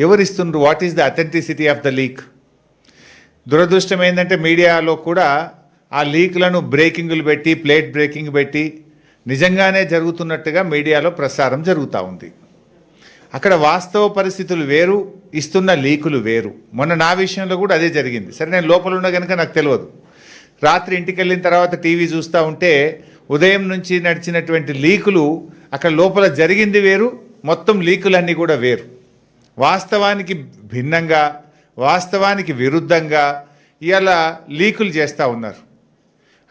ఎవరు ఇస్తున్నారు? What is the authenticity of the leak? దురదృష్టం ఏంటంటే మీడియాలో కూడా ఆ లీక్లను బ్రేకింగులు పెట్టి, ప్లేట్ బ్రేకింగ్ పెట్టి నిజంగానే జరుగుతున్నట్టుగా మీడియాలో ప్రసారం జరుగుతూ ఉంది. అక్కడ వాస్తవ పరిస్థితులు వేరు, ఇస్తున్న లీకులు వేరు. మొన్న నా విషయంలో కూడా అదే జరిగింది. సరే, నేను లోపల ఉన్న కనుక నాకు తెలియదు. రాత్రి ఇంటికి వెళ్ళిన తర్వాత టీవీ చూస్తూ ఉంటే ఉదయం నుంచి నడిచినటువంటి లీకులు, అక్కడ లోపల జరిగింది వేరు, మొత్తం లీకులన్నీ కూడా వేరు. వాస్తవానికి భిన్నంగా, వాస్తవానికి విరుద్ధంగా ఇవాళ లీకులు చేస్తూ ఉన్నారు.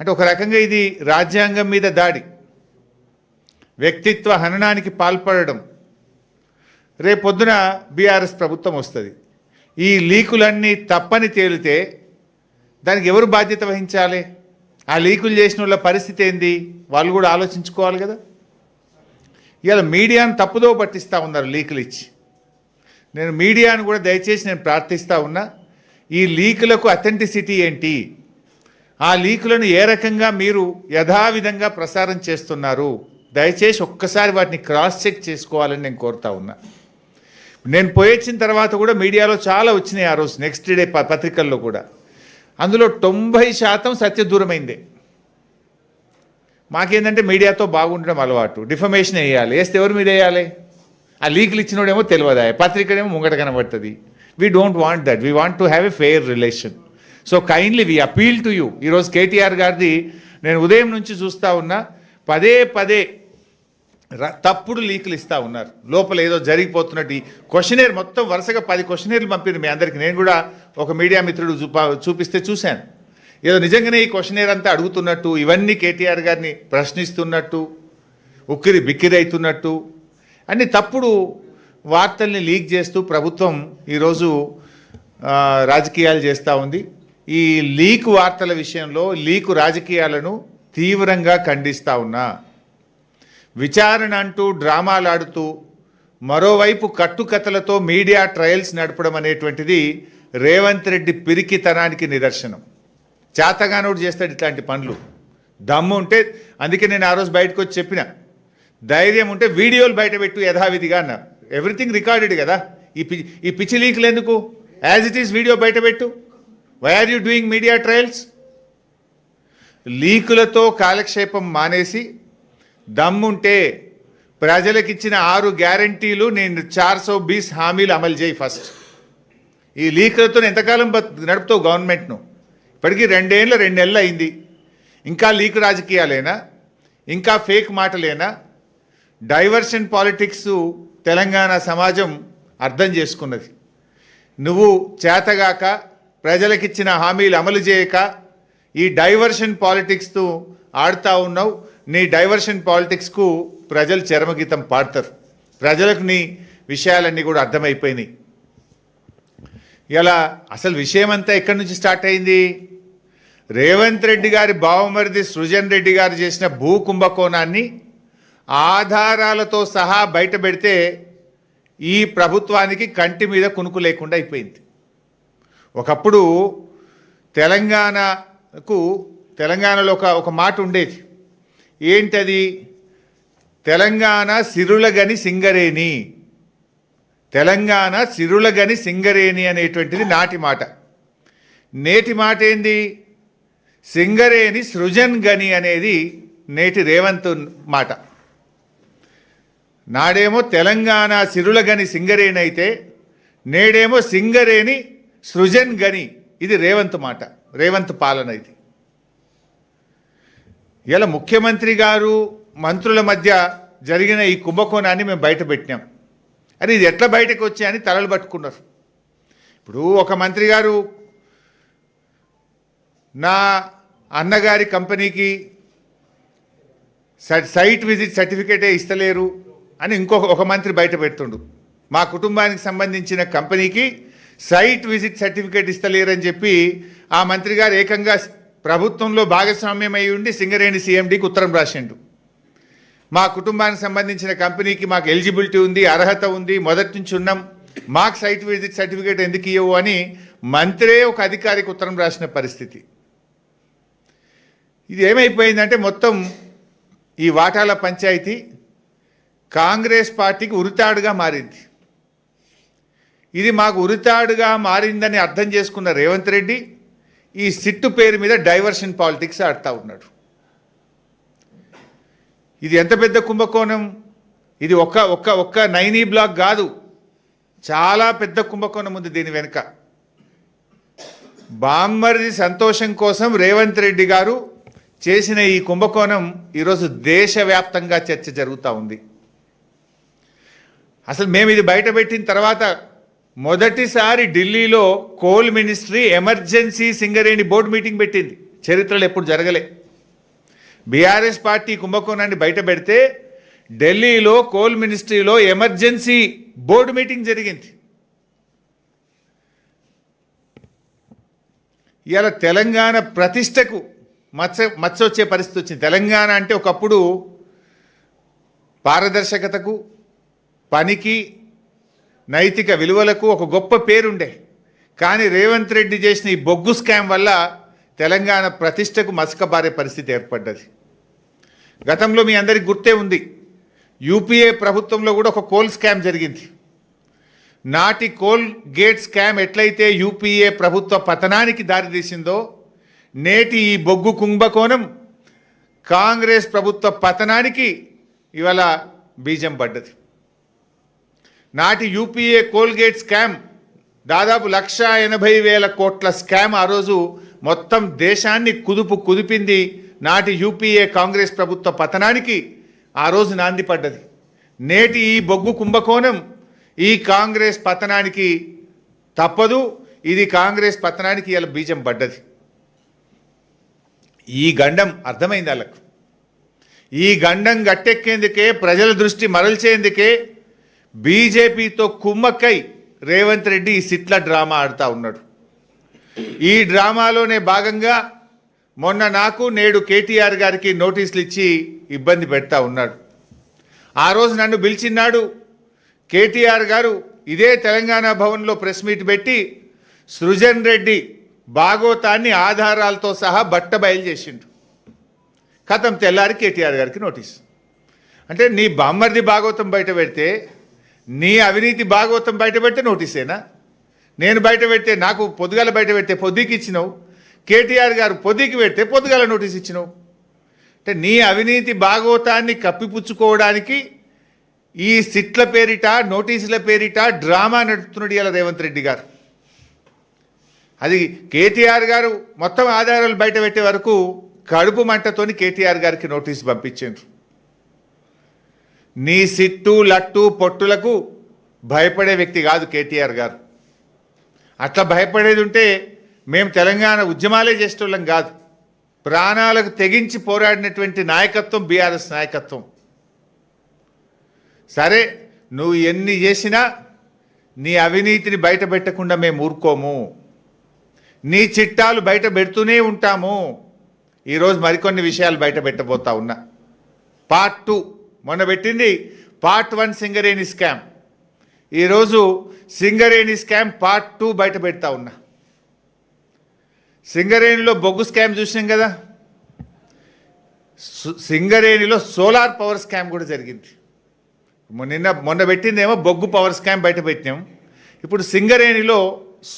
అంటే ఒక రకంగా ఇది రాజ్యాంగం మీద దాడి, వ్యక్తిత్వ హననానికి పాల్పడడం. రేపొద్దున బీఆర్ఎస్ ప్రభుత్వం వస్తుంది. ఈ లీకులన్నీ తప్పని తేలితే దానికి ఎవరు బాధ్యత వహించాలి? ఆ లీకులు చేసిన వాళ్ళ పరిస్థితి ఏంది? వాళ్ళు కూడా ఆలోచించుకోవాలి కదా. ఇవాళ మీడియాను తప్పుదో పట్టిస్తూ ఉన్నారు లీకులు ఇచ్చి. నేను మీడియాను కూడా దయచేసి నేను ప్రార్థిస్తూ ఉన్నా, ఈ లీకులకు అథెంటిసిటీ ఏంటి? ఆ లీకులను ఏ రకంగా మీరు యథావిధంగా ప్రసారం చేస్తున్నారు? దయచేసి ఒక్కసారి వాటిని క్రాస్ చెక్ చేసుకోవాలని నేను కోరుతా ఉన్నా. నేను పోయొచ్చిన తర్వాత కూడా మీడియాలో చాలా వచ్చినాయి ఆ రోజు, నెక్స్ట్ డే పత్రికల్లో కూడా. అందులో 90% సత్యదూరమైందే. మాకేంటంటే మీడియాతో బాగుండడం అలవాటు. డిఫమేషన్ వేయాలి, వేస్తే ఎవరు మీద వేయాలి? ఆ లీకులు ఇచ్చినోడేమో తెలియదా, పత్రికడేమో ముంగట కనబడుతుంది. We don't want that. We want to have a fair relation. So kindly we appeal to you. ఈరోజు కేటీఆర్ గారిది నేను ఉదయం నుంచి చూస్తూ ఉన్నా, పదే పదే తప్పుడు లీకులు ఇస్తూ ఉన్నారు. లోపల ఏదో జరిగిపోతున్నట్టు క్వశ్చనేర్ మొత్తం వరుసగా 10 క్వశ్చనేర్లు పంపింది మీ అందరికీ. నేను కూడా ఒక మీడియా మిత్రుడు చూపిస్తే చూశాను. ఏదో నిజంగానే ఈ క్వశ్చనేర్ అంతా అడుగుతున్నట్టు, ఇవన్నీ కేటీఆర్ గారిని ప్రశ్నిస్తున్నట్టు, ఉక్కిరి బిక్కిరి అవుతున్నట్టు అన్ని తప్పుడు వార్తల్ని లీక్ చేస్తూ ప్రభుత్వం ఈరోజు రాజకీయాలు చేస్తూ ఉంది. ఈ లీక్ వార్తల విషయంలో లీకు రాజకీయాలను తీవ్రంగా ఖండిస్తూ ఉన్నా. విచారణ అంటూ డ్రామాలాడుతూ మరోవైపు కట్టుకథలతో మీడియా ట్రయల్స్ నడపడం అనేటువంటిది రేవంత్ రెడ్డి పిరికితనానికి నిదర్శనం. చేతగానోడు చేస్తాడు ఇట్లాంటి పనులు. దమ్ము ఉంటే, అందుకే నేను ఆ రోజు బయటకు వచ్చి చెప్పిన, ధైర్యం ఉంటే వీడియోలు బయట పెట్టు యథావిధిగా అన్న. ఎవ్రీథింగ్ రికార్డెడ్ కదా. ఈ పిచ్చి లీకులు ఎందుకు? యాజ్ ఇట్ ఈస్ వీడియో బయట పెట్టు. Why are you doing media trials? లీకులతో కాలక్షేపం మానేసి దమ్ముంటే ప్రజలకు ఇచ్చిన 6 గ్యారంటీలు, నేను 420 హామీలు అమలు చేయి ఫస్ట్. ఈ లీకులతో ఎంతకాలం నడుపుతావు గవర్నమెంట్ను? ఇప్పటికీ 2 నెలలు అయింది. ఇంకా లీక్ రాజకీయాలేనా? ఇంకా ఫేక్ మాటలేనా? డైవర్షన్ పాలిటిక్స్ తెలంగాణ సమాజం అర్థం చేసుకున్నది. నువ్వు చేతగాక, ప్రజలకిచ్చిన హామీలు అమలు చేయక ఈ డైవర్షన్ పాలిటిక్స్తో ఆడుతూ ఉన్నావు. నీ డైవర్షన్ పాలిటిక్స్కు ప్రజలు చరమగీతం పాడతారు. ప్రజలకు నీ విషయాలన్నీ కూడా అర్థమైపోయినాయి. ఇలా అసలు విషయం అంతా ఎక్కడి నుంచి స్టార్ట్ అయింది? రేవంత్ రెడ్డి గారి బావమరిది సృజన్ రెడ్డి గారు చేసిన భూ కుంభకోణాన్ని ఆధారాలతో సహా బయట పెడితే ఈ ప్రభుత్వానికి కంటి మీద కునుకు లేకుండా అయిపోయింది. ఒకప్పుడు తెలంగాణలో ఒక మాట ఉండేది. ఏంటది? తెలంగాణ సిరులగని సింగరేణి. తెలంగాణ సిరులగని సింగరేణి అనేటువంటిది నాటి మాట. నేటి మాట ఏంది? సింగరేణి సృజన్ గని అనేది నేటి రేవంత్ మాట. నాడేమో తెలంగాణ సిరులగని సింగరేణి అయితే నేడేమో సింగరేణి సృజన్ గని. ఇది రేవంత్ మాట, రేవంత్ పాలన ఇది. ఇలా ముఖ్యమంత్రి గారు మంత్రుల మధ్య జరిగిన ఈ కుంభకోణాన్ని మేము బయట పెట్టినాం. అని ఇది ఎట్లా బయటకు వచ్చాయని తలలు పట్టుకున్నారు. ఇప్పుడు ఒక మంత్రి గారు నా అన్నగారి కంపెనీకి సైట్ విజిట్ సర్టిఫికేటే ఇస్తలేరు అని ఒక మంత్రి బయట పెడుతుండు. మా కుటుంబానికి సంబంధించిన కంపెనీకి సైట్ విజిట్ సర్టిఫికేట్ ఇస్తలేరని చెప్పి ఆ మంత్రి గారు ఏకంగా ప్రభుత్వంలో భాగస్వామ్యం అయి ఉండి సింగరేణి సీఎండీకి ఉత్తరం రాసిండు. మా కుటుంబానికి సంబంధించిన కంపెనీకి మాకు ఎలిజిబిలిటీ ఉంది, అర్హత ఉంది, మొదటి నుంచి ఉన్నాం, మాకు సైట్ విజిట్ సర్టిఫికేట్ ఎందుకు ఇవ్వవు అని మంత్రే ఒక అధికారికి ఉత్తరం రాసిన పరిస్థితి. ఇది ఏమైపోయిందంటే మొత్తం ఈ వాటాల పంచాయతీ కాంగ్రెస్ పార్టీకి ఉరితాడుగా మారింది. ఇది మాకు ఉరితాడుగా మారిందని అర్థం చేసుకున్న రేవంత్ రెడ్డి ఈ సిట్టు పేరు మీద డైవర్షన్ పాలిటిక్స్ ఆడుతూ ఉన్నాడు. ఇది ఎంత పెద్ద కుంభకోణం! ఇది ఒక్క నైనీ బ్లాక్ కాదు, చాలా పెద్ద కుంభకోణం ఉంది దీని వెనుక. బామ్మర్ది సంతోషం కోసం రేవంత్ రెడ్డి గారు చేసిన ఈ కుంభకోణం ఈరోజు దేశవ్యాప్తంగా చర్చ జరుగుతూ ఉంది. అసలు మేము ఇది బయటపెట్టిన తర్వాత మొదటిసారి ఢిల్లీలో coal ministry emergency Singareni board meeting పెట్టింది. చరిత్రలో ఎప్పుడు జరగలే. బీఆర్ఎస్ పార్టీ కుంభకోణాన్ని బయట పెడితే ఢిల్లీలో కోల్ మినిస్ట్రీలో ఎమర్జెన్సీ బోర్డు మీటింగ్ జరిగింది. ఇవాళ తెలంగాణ ప్రతిష్టకు మచ్చ వచ్చే పరిస్థితి వచ్చింది. తెలంగాణ అంటే ఒకప్పుడు పారదర్శకతకు, పనికి, నైతిక విలువలకు ఒక గొప్ప పేరుండే. కానీ రేవంత్ రెడ్డి చేసిన ఈ బొగ్గు స్కామ్ వల్ల తెలంగాణ ప్రతిష్టకు మసకబారే పరిస్థితి ఏర్పడ్డది. గతంలో మీ అందరికీ గుర్తే ఉంది, యూపీఏ ప్రభుత్వంలో కూడా ఒక కోల్ స్కామ్ జరిగింది. నాటి కోల్ గేట్ స్కామ్ ఎట్లయితే యూపీఏ ప్రభుత్వ పతనానికి దారితీసిందో, నేటి ఈ బొగ్గు కుంభకోణం కాంగ్రెస్ ప్రభుత్వ పతనానికి ఇవాళ బీజం పడ్డది. నాటి యూపీఏ కోల్గేట్ స్కామ్ దాదాపు 1,80,000 కోట్ల స్కామ్ ఆ రోజు మొత్తం దేశాన్ని కుదిపింది. నాటి యూపీఏ కాంగ్రెస్ ప్రభుత్వ పతనానికి ఆ రోజు నాంది పడ్డది. నేటి ఈ బొగ్గు కుంభకోణం ఈ కాంగ్రెస్ పతనానికి తప్పదు. ఇది కాంగ్రెస్ పతనానికి ఇలా బీజం పడ్డది. ఈ గండం అర్థమైంది వాళ్ళకు. ఈ గండం గట్టెక్కేందుకే, ప్రజల దృష్టి మరల్చేందుకే బీజేపీతో కుమ్మక్కై రేవంత్ రెడ్డి ఈ సిట్ల డ్రామా ఆడుతూ ఉన్నాడు. ఈ డ్రామాలోనే భాగంగా మొన్న నాకు, నేడు కేటీఆర్ గారికి నోటీసులు ఇచ్చి ఇబ్బంది పెడతా ఉన్నాడు. ఆ రోజు నన్ను పిలిచినాడు. కేటీఆర్ గారు ఇదే తెలంగాణ భవన్లో ప్రెస్ మీట్ పెట్టి సృజన్ రెడ్డి భాగోతాన్ని ఆధారాలతో సహా బట్టబయలు చేసిండు. కథం తెల్లారి కేటీఆర్ గారికి నోటీస్. అంటే నీ బామ్మర్ది భాగవతం బయట పెడితే, నీ అవినీతి భాగవతం బయట పెడితే నోటీసేనా? నేను బయట పెడితే, నాకు పొద్దుగాల బయట పెడితే పొద్దుకి ఇచ్చినావు, కేటీఆర్ గారు పొద్దుకి పెడితే పొద్దుగాల నోటీస్ ఇచ్చినావు. అంటే నీ అవినీతి భాగవతాన్ని కప్పిపుచ్చుకోవడానికి ఈ సిట్ల పేరిట, నోటీసుల పేరిట డ్రామా నడుపుతున్నాడు ఇలా రేవంత్ రెడ్డి గారు. అది కేటీఆర్ గారు మొత్తం ఆధారాలు బయట పెట్టే వరకు కడుపు మంటతోని కేటీఆర్ గారికి నోటీసు పంపించారు. నీ సిట్టు, లట్టు, పొట్టులకు భయపడే వ్యక్తి కాదు కేటీఆర్ గారు. అట్లా భయపడేది ఉంటే మేము తెలంగాణ ఉద్యమాలే చేసేటోళ్ళం కాదు. ప్రాణాలకు తెగించి పోరాడినటువంటి నాయకత్వం బీఆర్ఎస్ నాయకత్వం. సరే, నువ్వు ఎన్ని చేసినా నీ అవినీతిని బయట పెట్టకుండా మేము ఊరుకోము. నీ చిట్టాలు బయట పెడుతూనే ఉంటాము. ఈరోజు మరికొన్ని విషయాలు బయట పెట్టబోతా ఉన్నా. పార్ట్ 2 మొన్న పెట్టింది, పార్ట్ 1 సింగరేణి స్కామ్. ఈరోజు సింగరేణి స్కామ్ పార్ట్ 2 బయట పెడతా ఉన్నా. సింగరేణిలో బొగ్గు స్కామ్ చూసినాం కదా, సింగరేణిలో సోలార్ పవర్ స్కామ్ కూడా జరిగింది. మొన్న పెట్టిందేమో బొగ్గు పవర్ స్కామ్ బయట పెట్టినాం. ఇప్పుడు సింగరేణిలో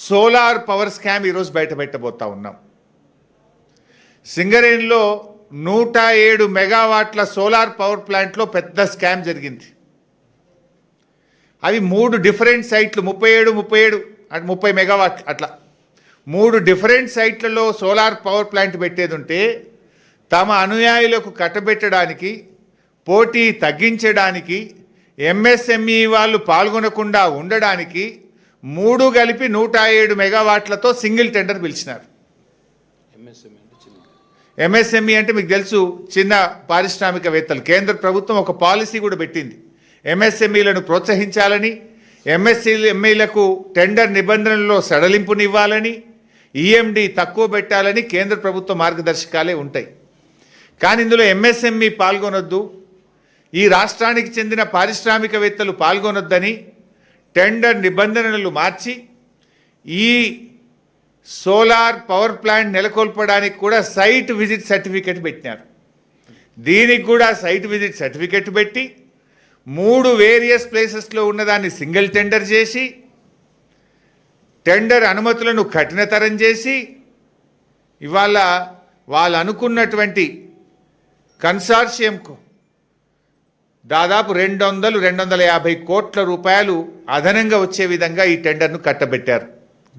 సోలార్ పవర్ స్కామ్ ఈరోజు బయట పెట్టబోతా ఉన్నాం. సింగరేణిలో 107 మెగావాట్ల సోలార్ పవర్ ప్లాంట్లో పెద్ద స్కామ్ జరిగింది. అవి 3 డిఫరెంట్ సైట్లు, 37 అంటే 30 మెగావాట్లు, అట్లా 3 డిఫరెంట్ సైట్లలో సోలార్ పవర్ ప్లాంట్ పెట్టేది ఉంటే తమ అనుయాయులకు కట్టబెట్టడానికి, పోటీ తగ్గించడానికి, ఎంఎస్ఎంఈ వాళ్ళు పాల్గొనకుండా ఉండడానికి 3 కలిపి 107 మెగావాట్లతో సింగిల్ టెండర్ పిలిచినారు. ఎంఎస్ఎంఈ అంటే మీకు తెలుసు, చిన్న పారిశ్రామికవేత్తలు. కేంద్ర ప్రభుత్వం ఒక పాలసీ కూడా పెట్టింది, ఎంఎస్ఎంఈలను ప్రోత్సహించాలని, ఎంఎస్ఎంఈలకు టెండర్ నిబంధనల్లో సడలింపునివ్వాలని, ఈఎండి తక్కువ పెట్టాలని కేంద్ర ప్రభుత్వ మార్గదర్శకాలే ఉంటాయి. కానీ ఇందులో ఎంఎస్ఎంఈ పాల్గొనొద్దు, ఈ రాష్ట్రానికి చెందిన పారిశ్రామికవేత్తలు పాల్గొనొద్దని టెండర్ నిబంధనలు మార్చి ఈ సోలార్ పవర్ ప్లాంట్ నెలకొల్పడానికి కూడా సైట్ విజిట్ సర్టిఫికెట్ పెట్టినారు. దీనికి కూడా సైట్ విజిట్ సర్టిఫికెట్ పెట్టి 3 వేరియస్ ప్లేసెస్లో ఉన్నదాన్ని సింగిల్ టెండర్ చేసి టెండర్ అనుమతులను కఠినతరం చేసి ఇవాళ వాళ్ళు అనుకున్నటువంటి కన్సార్షియంకు దాదాపు 200-250 కోట్ల రూపాయలు అదనంగా వచ్చే విధంగా ఈ టెండర్ను కట్టబెట్టారు.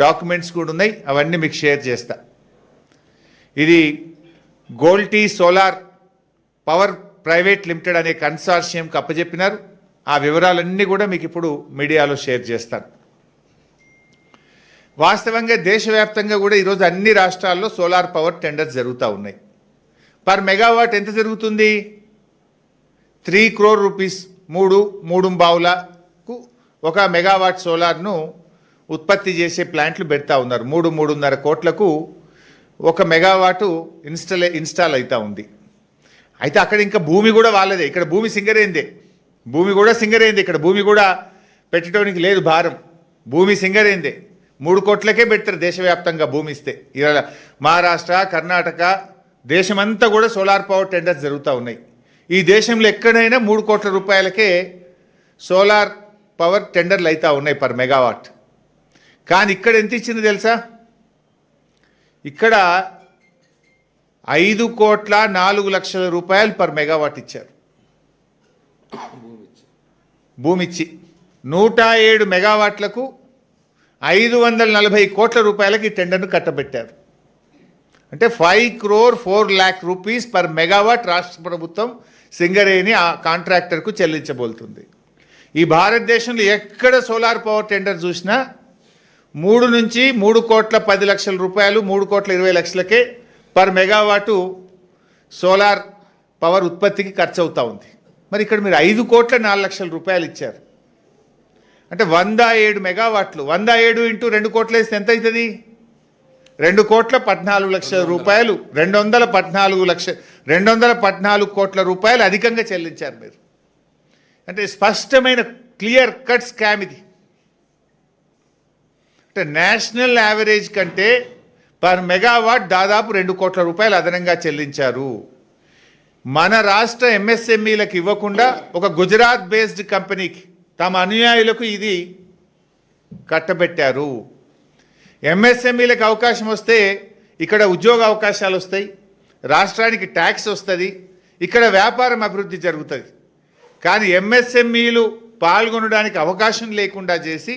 డాక్యుమెంట్స్ కూడా ఉన్నాయి, అవన్నీ మీకు షేర్ చేస్తా. ఇది గోల్టీ సోలార్ పవర్ ప్రైవేట్ లిమిటెడ్ అనే కన్సార్షియంకి అప్పచెప్పినారు. ఆ వివరాలన్నీ కూడా మీకు ఇప్పుడు మీడియాలో షేర్ చేస్తాను. వాస్తవంగా దేశవ్యాప్తంగా కూడా ఈరోజు అన్ని రాష్ట్రాల్లో సోలార్ పవర్ టెండర్స్ జరుగుతూ ఉన్నాయి. పర్ మెగావాట్ ఎంత జరుగుతుంది? 3 crore రూపీస్, 3 బావులకు 1 మెగావాట్ సోలార్ను ఉత్పత్తి చేసే ప్లాంట్లు పెడతా ఉన్నారు. 3-3.5 కోట్లకు 1 మెగావాటు ఇన్స్టాల్ అవుతూ ఉంది. అయితే అక్కడ ఇంకా భూమి కూడా వాళ్ళదే, ఇక్కడ భూమి సింగరేందే, ఇక్కడ భూమి కూడా పెట్టడానికి లేదు భారం, భూమి సింగరేందే. 3 కోట్లకే పెడతారు దేశవ్యాప్తంగా భూమి ఇస్తే. ఇలా మహారాష్ట్ర, కర్ణాటక దేశమంతా కూడా సోలార్ పవర్ టెండర్స్ జరుగుతూ ఉన్నాయి. ఈ దేశంలో ఎక్కడైనా 3 కోట్ల రూపాయలకే సోలార్ పవర్ టెండర్లు అవుతూ ఉన్నాయి పర్ మెగావాట్. కానీ ఇక్కడ ఎంత ఇచ్చింది తెలుసా? ఇక్కడ 5,04,00,000 రూపాయలు పర్ మెగావాట్ ఇచ్చారు. భూమిచ్చి 107 మెగావాట్లకు 540 కోట్ల రూపాయలకి ఈ టెండర్ను కట్టబెట్టారు. అంటే 5,04,00,000 రూపీస్ పర్ మెగావాట్ రాష్ట్ర ప్రభుత్వం సింగరేణి ఆ కాంట్రాక్టర్కు చెల్లించబోతుంది. ఈ భారతదేశంలో ఎక్కడ సోలార్ పవర్ టెండర్ చూసినా 3 నుంచి 3,10,00,000 రూపాయలు, 3,20,00,000కే పర్ మెగావాటు సోలార్ పవర్ ఉత్పత్తికి ఖర్చు అవుతూ ఉంది. మరి ఇక్కడ మీరు 5,04,00,000 రూపాయలు ఇచ్చారు. అంటే 107 మెగావాట్లు, 107 ఇంటూ 2 కోట్లు వేస్తే ఎంత అవుతుంది? 2,14,00,000 రూపాయలు, 214 కోట్ల రూపాయలు అధికంగా చెల్లించారు మీరు. అంటే స్పష్టమైన క్లియర్ కట్ స్కామ్ ఇది. అంటే నేషనల్ యావరేజ్ కంటే పర్ మెగావాట్ దాదాపు 2 కోట్ల రూపాయలు అదనంగా చెల్లించారు. మన రాష్ట్ర ఎంఎస్ఎంఈలకు ఇవ్వకుండా ఒక గుజరాత్ బేస్డ్ కంపెనీకి తమ అనుయాయులకు ఇది కట్టబెట్టారు. ఎంఎస్ఎంఈలకు అవకాశం వస్తే ఇక్కడ ఉద్యోగ అవకాశాలు వస్తాయి, రాష్ట్రానికి ట్యాక్స్ వస్తుంది, ఇక్కడ వ్యాపారం అభివృద్ధి జరుగుతుంది. కానీ ఎంఎస్ఎంఈలు పాల్గొనడానికి అవకాశం లేకుండా చేసి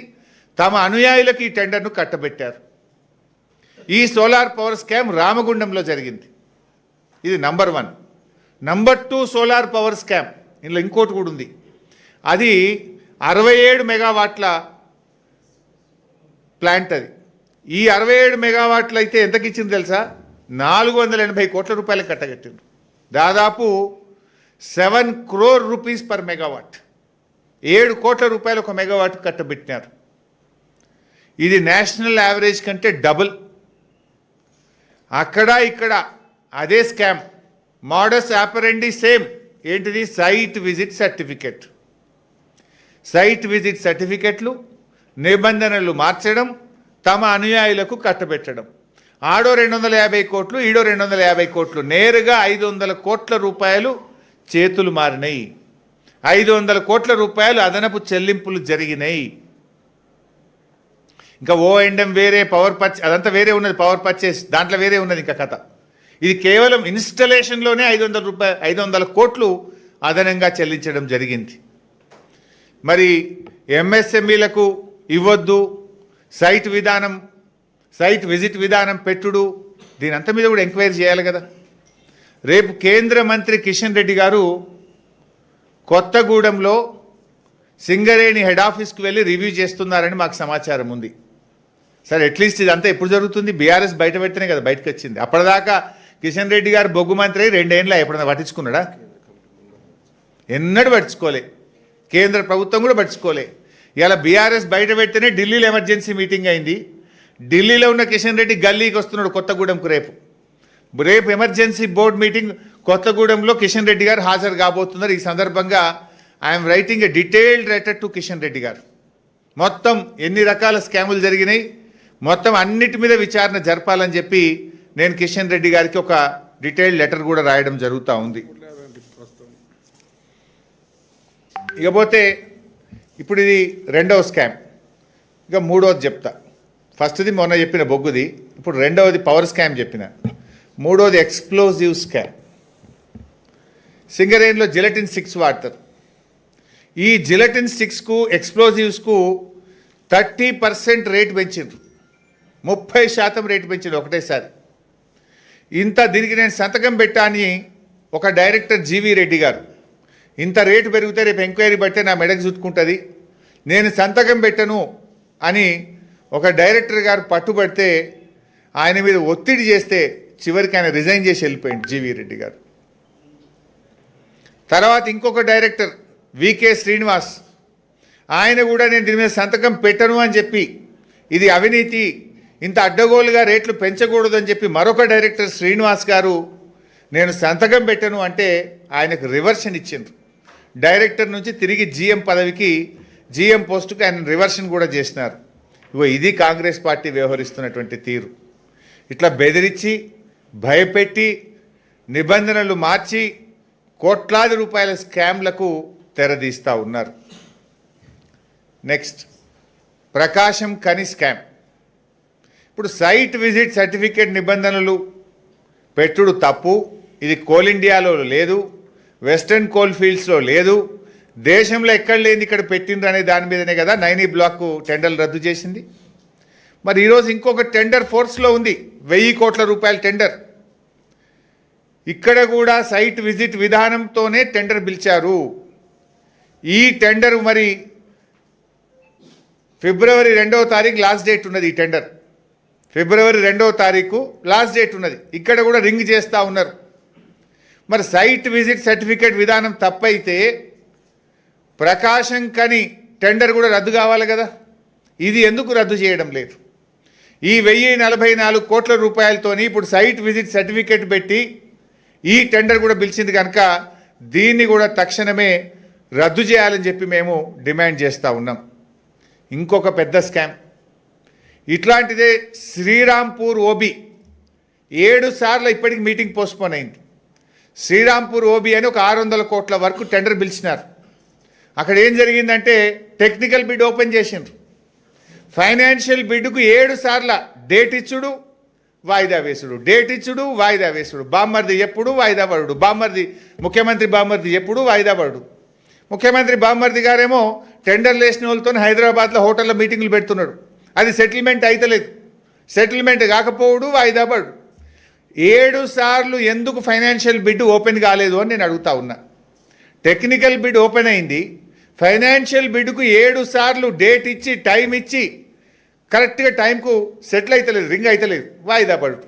తమ అనుయాయులకు ఈ టెండర్ను కట్టబెట్టారు. ఈ సోలార్ పవర్ స్కామ్ రామగుండంలో జరిగింది. ఇది number 1. Number 2 solar power scam, ఇందులో ఇంకోటి కూడా ఉంది. అది 67 మెగావాట్ల ప్లాంట్. అది ఈ 67 మెగావాట్లు అయితే ఎంతకి ఇచ్చింది తెలుసా? 480 కోట్ల రూపాయలకు కట్టగట్టిండ్రు. దాదాపు 7 crore రూపీస్ పర్ మెగావాట్, 7 కోట్ల రూపాయలు 1 మెగావాట్ కట్టబెట్టినారు. ఇది నేషనల్ యావరేజ్ కంటే డబుల్. అక్కడ ఇక్కడ అదే స్కామ్, మోడస్ ఆపరెండి సేమ్. ఏంటిది? Site visit certificate. Site visit సర్టిఫికెట్లు నిబంధనలు మార్చడం, తమ అనుయాయులకు కట్టబెట్టడం. ఆడో 250 కోట్లు, ఈడో 250 కోట్లు, నేరుగా 500 కోట్ల రూపాయలు చేతులు మారినాయి. 500 కోట్ల రూపాయలు అదనపు చెల్లింపులు జరిగినాయి. ఇంకా ఓఎండ్ఎం వేరే, పవర్ పర్చేస్ అదంతా వేరే ఉన్నది, పవర్ పర్చేస్ దాంట్లో వేరే ఉన్నది ఇంకా కథ. ఇది కేవలం ఇన్స్టలేషన్లోనే 500 కోట్లు అదనంగా చెల్లించడం జరిగింది. మరి ఎంఎస్ఎంఈలకు ఇవ్వద్దు, సైట్ విజిట్ విధానం పెట్టుడు, దీనంతా మీద కూడా ఎంక్వైరీ చేయాలి కదా. రేపు కేంద్ర మంత్రి కిషన్ రెడ్డి గారు కొత్తగూడెంలో సింగరేణి హెడ్ ఆఫీస్కి వెళ్ళి రివ్యూ చేస్తున్నారని మాకు సమాచారం ఉంది. సరే, అట్లీస్ట్ ఇదంతా ఎప్పుడు జరుగుతుంది? బీఆర్ఎస్ బయట పెడితేనే కదా బయటకు వచ్చింది. అప్పటిదాకా కిషన్ రెడ్డి గారు బొగ్గు మంత్రి 2 ఏళ్ళ ఎప్పుడన్నా పట్టించుకున్నాడా? ఎన్నడూ పట్టించుకోలే. కేంద్ర ప్రభుత్వం కూడా పట్టించుకోలే. ఇలా బీఆర్ఎస్ బయట పెడితేనే ఢిల్లీలో ఎమర్జెన్సీ మీటింగ్ అయింది. ఢిల్లీలో ఉన్న కిషన్ రెడ్డి గల్లీకి వస్తున్నాడు కొత్తగూడెంకు. రేపు ఎమర్జెన్సీ బోర్డు మీటింగ్ కొత్తగూడెంలో కిషన్ రెడ్డి గారు హాజరు కాబోతున్నారు. ఈ సందర్భంగా I'm writing a detailed letter to Kishan Reddy గారు. మొత్తం ఎన్ని రకాల స్కాములు జరిగినాయి, మొత్తం అన్నిటి మీద విచారణ జరపాలని చెప్పి నేను కిషన్ రెడ్డి గారికి ఒక డీటెయిల్డ్ లెటర్ కూడా రాయడం జరుగుతూ ఉంది. ఇకపోతే ఇప్పుడు ఇది 2వ స్కామ్. ఇక 3వది చెప్తా. ఫస్ట్ది మొన్న చెప్పిన బొగ్గుది, ఇప్పుడు రెండవది పవర్ స్కామ్ చెప్పిన, మూడవది ఎక్స్ప్లోజివ్ స్కామ్. సింగరేణిలో జిలటిన్ 6 వాడతారు. ఈ జిలటిన్ 6కు ఎక్స్ప్లోజివ్స్కు 30% రేటు పెంచిండ్రు, 30% రేటు పెంచిండ్రు ఒకటేసారి. ఇంత దీనికి నేను సంతకం పెట్టా అని ఒక డైరెక్టర్ జీవీ రెడ్డి గారు, ఇంత రేటు పెరిగితే రేపు ఎంక్వైరీ బట్టే నా మెడకు చుట్టుకుంటుంది, నేను సంతకం పెట్టను అని ఒక డైరెక్టర్ గారు పట్టుబడితే ఆయన మీద ఒత్తిడి చేస్తే చివరికి ఆయన రిజైన్ చేసి వెళ్ళిపోయింది జీవీ రెడ్డి గారు. తర్వాత ఇంకొక డైరెక్టర్ వికే శ్రీనివాస్, ఆయన కూడా నేను దీని మీద సంతకం పెట్టను అని చెప్పి, ఇది అవినీతి, ఇంత అడ్డగోలుగా రేట్లు పెంచకూడదు అని చెప్పి మరొక డైరెక్టర్ శ్రీనివాస్ గారు నేను సంతకం పెట్టను అంటే ఆయనకు రివర్షన్ ఇచ్చిండ్రు. డైరెక్టర్ నుంచి తిరిగి జీఎం పదవికి, జీఎం పోస్టుకి ఆయన రివర్షన్ కూడా చేసినారు. ఇగో ఇది కాంగ్రెస్ పార్టీ వ్యవహరిస్తున్నటువంటి తీరు. ఇట్లా బెదిరించి, భయపెట్టి, నిబంధనలు మార్చి కోట్లాది రూపాయల స్కామ్లకు తెరదీస్తూ ఉన్నారు. నెక్స్ట్ ప్రకాశం ఖని స్కామ్. ఇప్పుడు సైట్ విజిట్ సర్టిఫికేట్ నిబంధనలు పెట్టుడు తప్పు, ఇది కోల్ ఇండియాలో లేదు, వెస్టర్న్ కోల్ ఫీల్డ్స్లో లేదు, దేశంలో ఎక్కడ లేని ఇక్కడ పెట్టిండ్రు అనే దాని మీదనే కదా 9E బ్లాక్ టెండర్లు రద్దు చేసింది. మరి ఈరోజు ఇంకొక టెండర్ ఫోర్స్లో ఉంది, 1000 కోట్ల రూపాయల టెండర్. ఇక్కడ కూడా సైట్ విజిట్ విధానంతోనే టెండర్ పిలిచారు. ఈ టెండర్ మరి ఫిబ్రవరి 2వ తారీఖు లాస్ట్ డేట్ ఉన్నది. ఈ టెండర్ ఫిబ్రవరి 2వ తారీఖు లాస్ట్ డేట్ ఉన్నది. ఇక్కడ కూడా రింగ్ చేస్తూ ఉన్నారు. మరి సైట్ విజిట్ సర్టిఫికేట్ విధానం తప్పైతే ప్రకాశం ఖని టెండర్ కూడా రద్దు కావాలి కదా, ఇది ఎందుకు రద్దు చేయడం లేదు? ఈ 1044 కోట్ల రూపాయలతోని ఇప్పుడు సైట్ విజిట్ సర్టిఫికేట్ పెట్టి ఈ టెండర్ కూడా పిలిచింది కనుక దీన్ని కూడా తక్షణమే రద్దు చేయాలని చెప్పి మేము డిమాండ్ చేస్తూ ఉన్నాం. ఇంకొక పెద్ద స్కామ్ ఇట్లాంటిదే శ్రీరాంపూర్ ఓబీ 7 సార్లు ఇప్పటికి మీటింగ్ పోస్ట్పోన్ అయింది. శ్రీరాంపూర్ ఓబీ అని ఒక 600 కోట్ల వరకు టెండర్ పిలిచినారు. అక్కడ ఏం జరిగిందంటే టెక్నికల్ బిడ్ ఓపెన్ చేసిండ్రు. ఫైనాన్షియల్ బిడ్కు 7 సార్ల డేట్ ఇచ్చుడు, వాయిదా వేసుడు, డేట్ ఇచ్చుడు, వాయిదా వేసుడు. బామ్మర్ది ఎప్పుడు వాయిదా పడుడు, ముఖ్యమంత్రి బామ్మర్ది ఎప్పుడు వాయిదా పడుడు. ముఖ్యమంత్రి బామ్మర్ది గారేమో టెండర్లు వేసిన వాళ్ళతో హైదరాబాద్లో హోటల్లో మీటింగులు పెడుతున్నాడు. అది సెటిల్మెంట్ అయితలేదు, సెటిల్మెంట్ కాకపోవడు, వాయిదా పడు. 7 సార్లు ఎందుకు ఫైనాన్షియల్ బిడ్ ఓపెన్ కాలేదు అని నేను అడుగుతా ఉన్నా. టెక్నికల్ బిడ్ ఓపెన్ అయింది, ఫైనాన్షియల్ బిడ్కు 7 సార్లు డేట్ ఇచ్చి, టైం ఇచ్చి, కరెక్ట్గా టైంకు సెటిల్ అవుతలేదు, రింగ్ అవుతలేదు, వాయిదా పడు.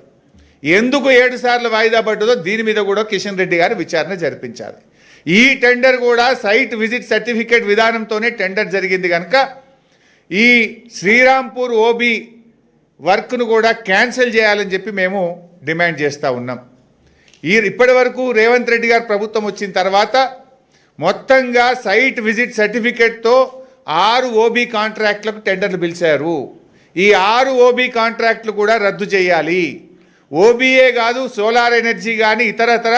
ఎందుకు 7 సార్లు వాయిదా పడ్డదో దీని మీద కూడా కిషన్ రెడ్డి గారు విచారణ జరిపించాలి. ఈ టెండర్ కూడా సైట్ విజిట్ సర్టిఫికేట్ విధానంతోనే టెండర్ జరిగింది కనుక ఈ శ్రీరాంపూర్ ఓబీ వర్క్ను కూడా క్యాన్సిల్ చేయాలని చెప్పి మేము డిమాండ్ చేస్తూ ఉన్నాం. ఇప్పటి వరకు రేవంత్ రెడ్డి గారు ప్రభుత్వం వచ్చిన తర్వాత మొత్తంగా సైట్ విజిట్ సర్టిఫికేట్తో 6 ఓబీ కాంట్రాక్టులకు టెండర్లు పిలిచారు. ఈ 6 ఓబీ కాంట్రాక్టులు కూడా రద్దు చేయాలి. ఓబీఏ కాదు, సోలార్ ఎనర్జీ కానీ ఇతరతర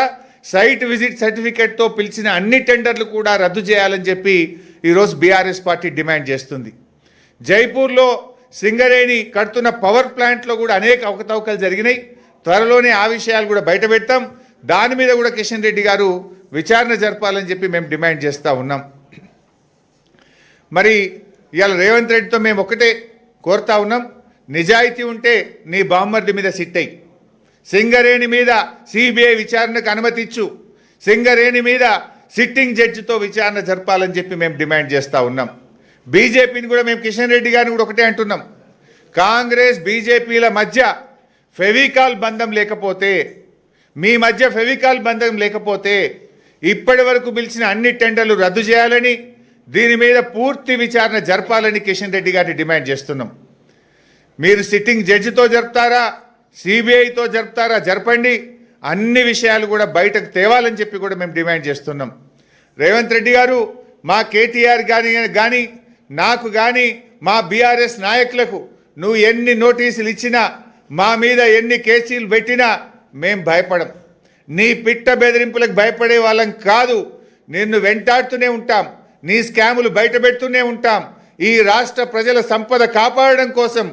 సైట్ విజిట్ సర్టిఫికేట్తో పిలిచిన అన్ని టెండర్లు కూడా రద్దు చేయాలని చెప్పి ఈరోజు బీఆర్ఎస్ పార్టీ డిమాండ్ చేస్తుంది. జైపూర్లో సింగరేణి కడుతున్న పవర్ ప్లాంట్లో కూడా అనేక అవకతవకలు జరిగినాయి. త్వరలోనే ఆ విషయాలు కూడా బయటపెడతాం. దాని మీద కూడా కిషన్ రెడ్డి గారు విచారణ జరపాలని చెప్పి మేము డిమాండ్ చేస్తూ ఉన్నాం. మరి ఇవాళ రేవంత్ రెడ్డితో మేము ఒకటే కోరుతా ఉన్నాం, నిజాయితీ ఉంటే నీ బామ్మర్ది మీద సిట్ అయ్యి, సింగరేణి మీద సిబిఐ విచారణకు అనుమతి ఇచ్చు, సింగరేణి మీద సిట్టింగ్ జడ్జితో విచారణ జరపాలని చెప్పి మేము డిమాండ్ చేస్తూ ఉన్నాం. బీజేపీని కూడా మేము కిషన్ రెడ్డి గారిని కూడా ఒకటే అంటున్నాం, కాంగ్రెస్ బీజేపీల మధ్య ఫెవికాల్ బంధం లేకపోతే, మీ మధ్య ఫెవికాల్ బంధం లేకపోతే ఇప్పటి వరకు పిలిచిన అన్ని టెండర్లు రద్దు చేయాలని, దీని మీద పూర్తి విచారణ జరపాలని కిషన్ రెడ్డి గారిని డిమాండ్ చేస్తున్నాం. మీరు సిట్టింగ్ జడ్జితో జరుపుతారా, సిబిఐతో జరుపుతారా, జరపండి. అన్ని విషయాలు కూడా బయటకు తేవాలని చెప్పి కూడా మేము డిమాండ్ చేస్తున్నాం. రేవంత్ రెడ్డి గారు మా కేటీఆర్ కానీ నాకు కానీ మా బీఆర్ఎస్ నాయకులకు నువ్వు ఎన్ని నోటీసులు ఇచ్చినా, మా మీద ఎన్ని కేసులు పెట్టినా మేం భయపడం. నీ పిట్ట బెదిరింపులకు భయపడే వాళ్ళం కాదు. నిన్ను వెంటాడుతూనే ఉంటాం, నీ స్కాములు బయట పెడుతూనే ఉంటాం. ఈ రాష్ట్ర ప్రజల సంపద కాపాడడం కోసం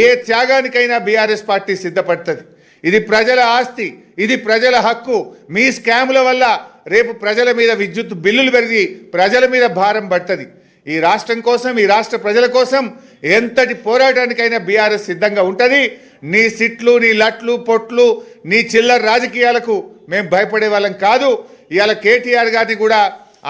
ఏ త్యాగానికైనా బీఆర్ఎస్ పార్టీ సిద్ధపడుతుంది. ఇది ప్రజల ఆస్తి, ఇది ప్రజల హక్కు. మీ స్కాముల వల్ల రేపు ప్రజల మీద విద్యుత్ బిల్లులు పెరిగి ప్రజల మీద భారం పడుతుంది. ఈ రాష్ట్రం కోసం, ఈ రాష్ట్ర ప్రజల కోసం ఎంతటి పోరాటానికైనా బీఆర్ఎస్ సిద్ధంగా ఉంటుంది. నీ సిట్లు, నీ లట్లు, పొట్లు, నీ చిల్లర రాజకీయాలకు మేము భయపడే వాళ్ళం కాదు. ఇవాళ కేటీఆర్ గారిని కూడా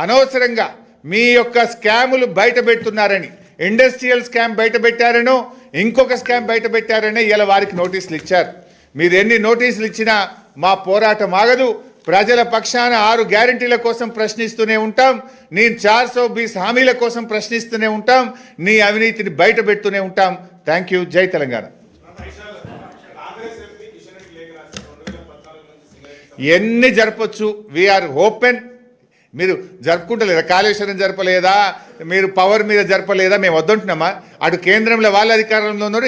అనవసరంగా మీ యొక్క స్కాములు బయట పెడుతున్నారని, ఇండస్ట్రియల్ స్కామ్ బయట పెట్టారనో ఇంకొక స్కామ్ బయట పెట్టారని ఇలా వారికి నోటీసులు ఇచ్చారు. మీరు ఎన్ని నోటీసులు ఇచ్చినా మా పోరాటం ఆగదు. ప్రజల పక్షాన 6 గ్యారంటీల కోసం ప్రశ్నిస్తూనే ఉంటాం. నీ 420 హామీల కోసం ప్రశ్నిస్తూనే ఉంటాం. నీ అవినీతిని బయట పెడుతూనే ఉంటాం. Thank you. జై తెలంగాణ. ఎన్ని జరపచ్చు, వీఆర్ ఓపెన్. మీరు జరుపుకుంటలేదా? కాళేశ్వరం జరపలేదా? మీరు పవర్ మీద జరపలేదా? మేము వద్దంటున్నామా? అటు కేంద్రంలో వాళ్ళ అధికారంలో ఉన్నారు.